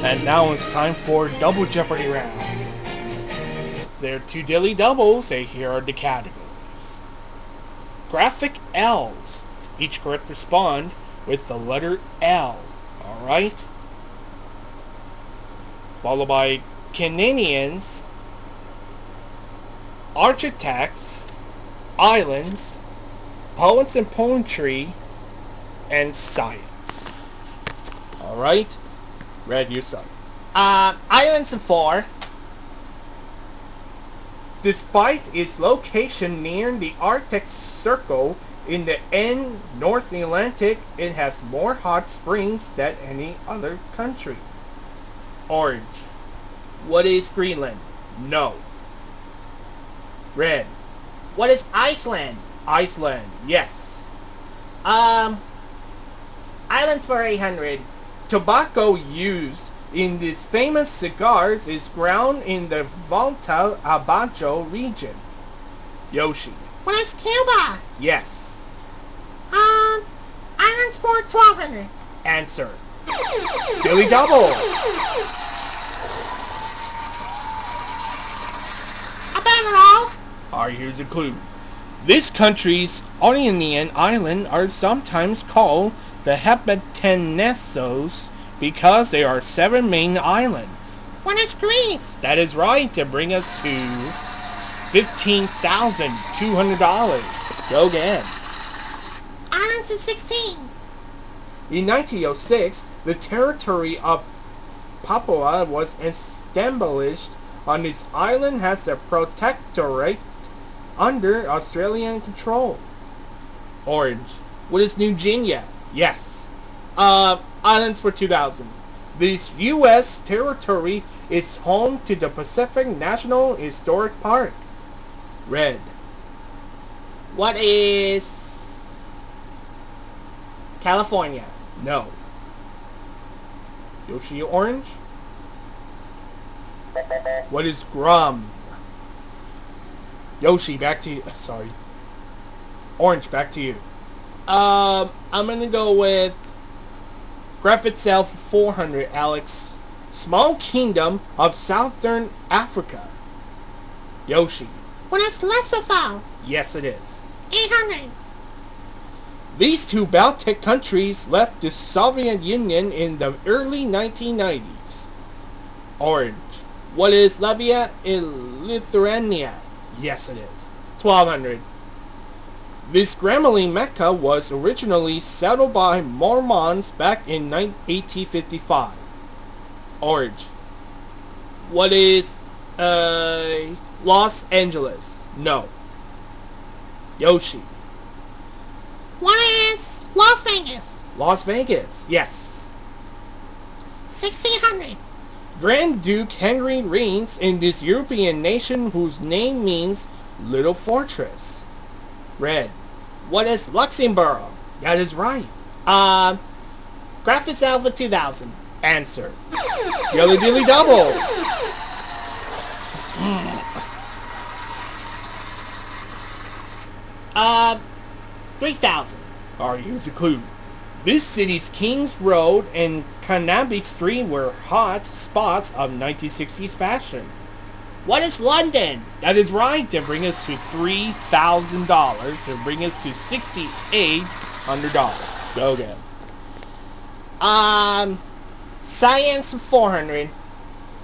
And now it's time for Double Jeopardy round. There are two daily doubles, and here are the categories. Graphic L's. Each correct respond with the letter L. Alright? Followed by Canadians, architects, islands, poets and poetry, and science. Alright? Red, you start. Islands of 4. Despite its location near the Arctic Circle in the North Atlantic, it has more hot springs than any other country. Orange. What is Greenland? No. Red. What is Iceland? Iceland. Yes. Islands for 800. Tobacco used in these famous cigars is ground in the Volta Abajo region. Yoshi. What is Cuba? Yes. Islands for 1200. Answer. Daily double. Abandon all. Alright, here's a clue. This country's Ionian island are sometimes called the Hepatanesos because there are 7 main islands. What is Greece? That is right, to bring us to $15,200. Go again. Islands is 16. In 1906, the territory of Papua was established on this island as a protectorate under Australian control. Orange. What is New Guinea? Yes. Islands for 2000. This U.S. territory is home to the Pacific National Historic Park. Red. What is California? No. Yoshi, orange. What is Guam? Yoshi, back to you. Sorry. Orange, back to you. I'm gonna go with Graph itself 400, Alex. Small kingdom of southern Africa. Yoshi. What is Lesotho? Yes, it is. 800. These two Baltic countries left the Soviet Union in the early 1990s. Orange. What is Latvia in Lithuania? Yes, it is. 1200. This Gremlin Mecca was originally settled by Mormons back in 1855. Orange. What is Los Angeles? No. Yoshi. What is Las Vegas? Las Vegas. Yes. 1600. Grand Duke Henry reigns in this European nation whose name means little fortress. Red. What is Luxembourg? That is right. Graphics Alpha 2000. Answer. Yellow Dilly Double. Uh, 3000. Alright, here's a clue. This city's King's Road and Carnaby Street were hot spots of 1960s fashion. What is London? That is right, to bring us to $3,000, to bring us to $6,800. Go again. Science 400.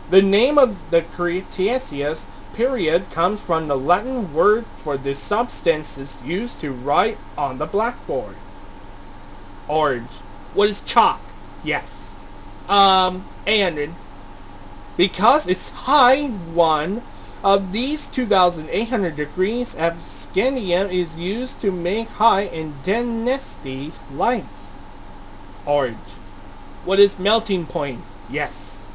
The name of the Cretaceous period comes from the Latin word for the substances used to write on the blackboard. Orange. What is chalk? Yes. 800. Because it's high, one of these 2,800 degrees of scandium is used to make high in density lights. Orange. What is melting point? Yes.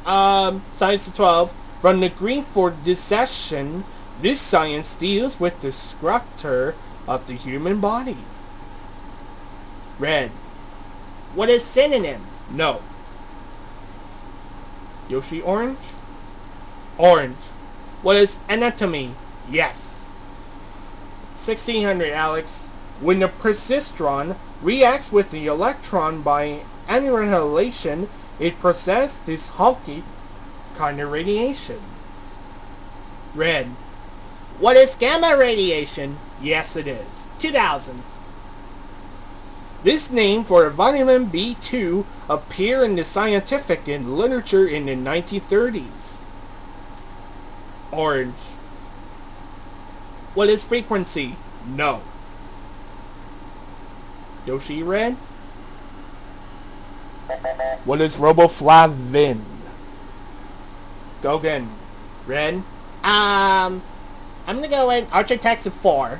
Science of 12. From the Greek for dissection, this science deals with the structure of the human body. Red. What is synonym? No. Yoshi, orange? Orange. What is anatomy? Yes. 1600, Alex. When the persistron reacts with the electron by annihilation, It possessed this hulky kind of radiation. Red. What is gamma radiation? Yes, it is. 2000. This name for vitamin B2 appeared in the scientific and literature in the 1930s. Orange. What is frequency? No. Yoshi, red. What is riboflavin? Go again. Red. I'm gonna go in Architects of 4.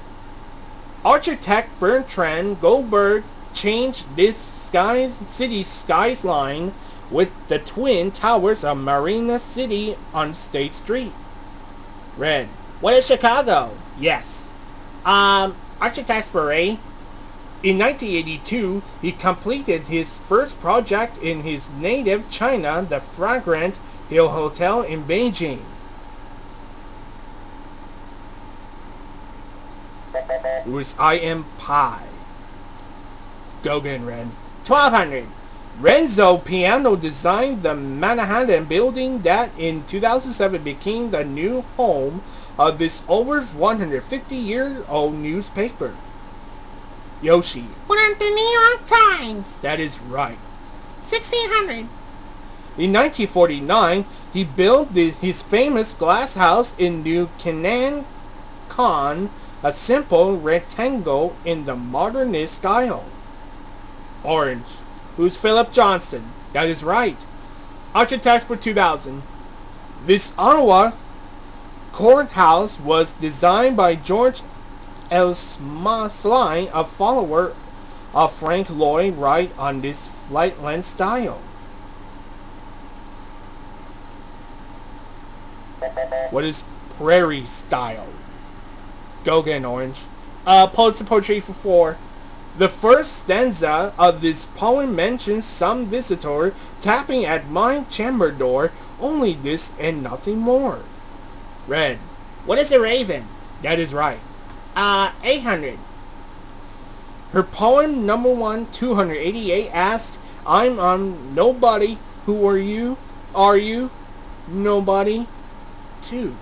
Architect Bertrand Goldberg changed this city skyline with the twin towers of Marina City on State Street. Red. What is Chicago? Yes. Architects for A. In 1982, he completed his first project in his native China, the Fragrant Hill Hotel in Beijing. It was I Am Pie. Go again, Ren. 1200. Renzo Piano designed the Manhattan building that in 2007 became the new home of this over 150-year-old newspaper. Yoshi. What are the New York Times? That is right. 1600. In 1949, he built his famous glass house in New Canaan, a simple rectangle in the modernist style. Orange. Who's Philip Johnson? That is right. Architects for 2000. This Ottawa courthouse was designed by George L. Sline, a follower of Frank Lloyd Wright on this flatland style. What is prairie style? Go again, Orange. Pulitzer Poetry for 4. The first stanza of this poem mentions some visitor tapping at my chamber door, only this and nothing more. Red. What is a raven? That is right. 800. Her poem number 1, 288 asks, I'm nobody, who are you? Are you? Nobody. 2.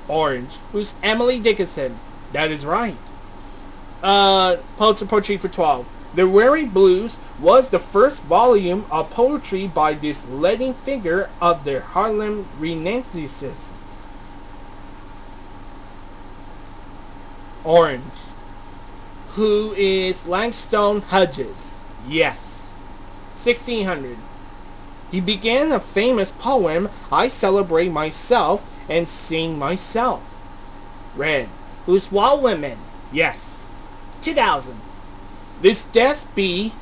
Orange. Who's Emily Dickinson? That is right. Pulitzer Poetry for 12. The Weary Blues was the first volume of poetry by this leading figure of the Harlem Renaissance. Orange. Who is Langston Hughes? Yes. 1600. He began a famous poem, I celebrate myself and sing myself. Red. Who's Wall Women? Yes. 2000. This death be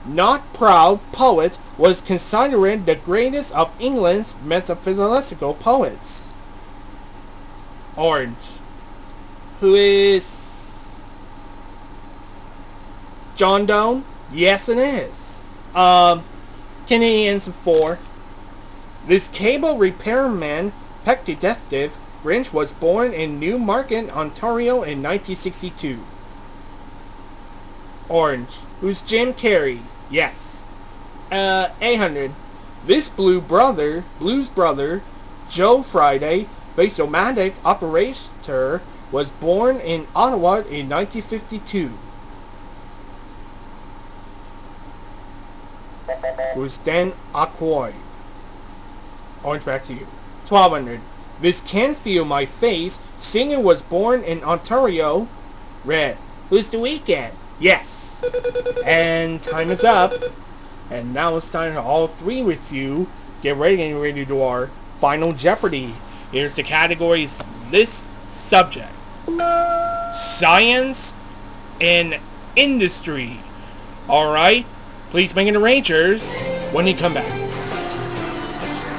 not proud poet was considered the greatest of England's metaphysical poets. Orange. Who is John Donne? Yes, it is. Canadians 4. This cable repairman, pet detective, Grinch was born in Newmarket, Ontario in 1962. Orange. Who's Jim Carrey? Yes. 800. This blues brother, Joe Friday, basomatic operator, was born in Ottawa in 1952. Who's Dan Aykroyd? Orange, back to you. 1200. This Can't Feel My Face singer was born in Ontario. Red. Who's The Weeknd? Yes. And time is up. And now it's time for all three with you. Get ready to do our final Jeopardy. Here's the categories. This subject. Science and industry. Alright? Please make it the Rangers when you come back.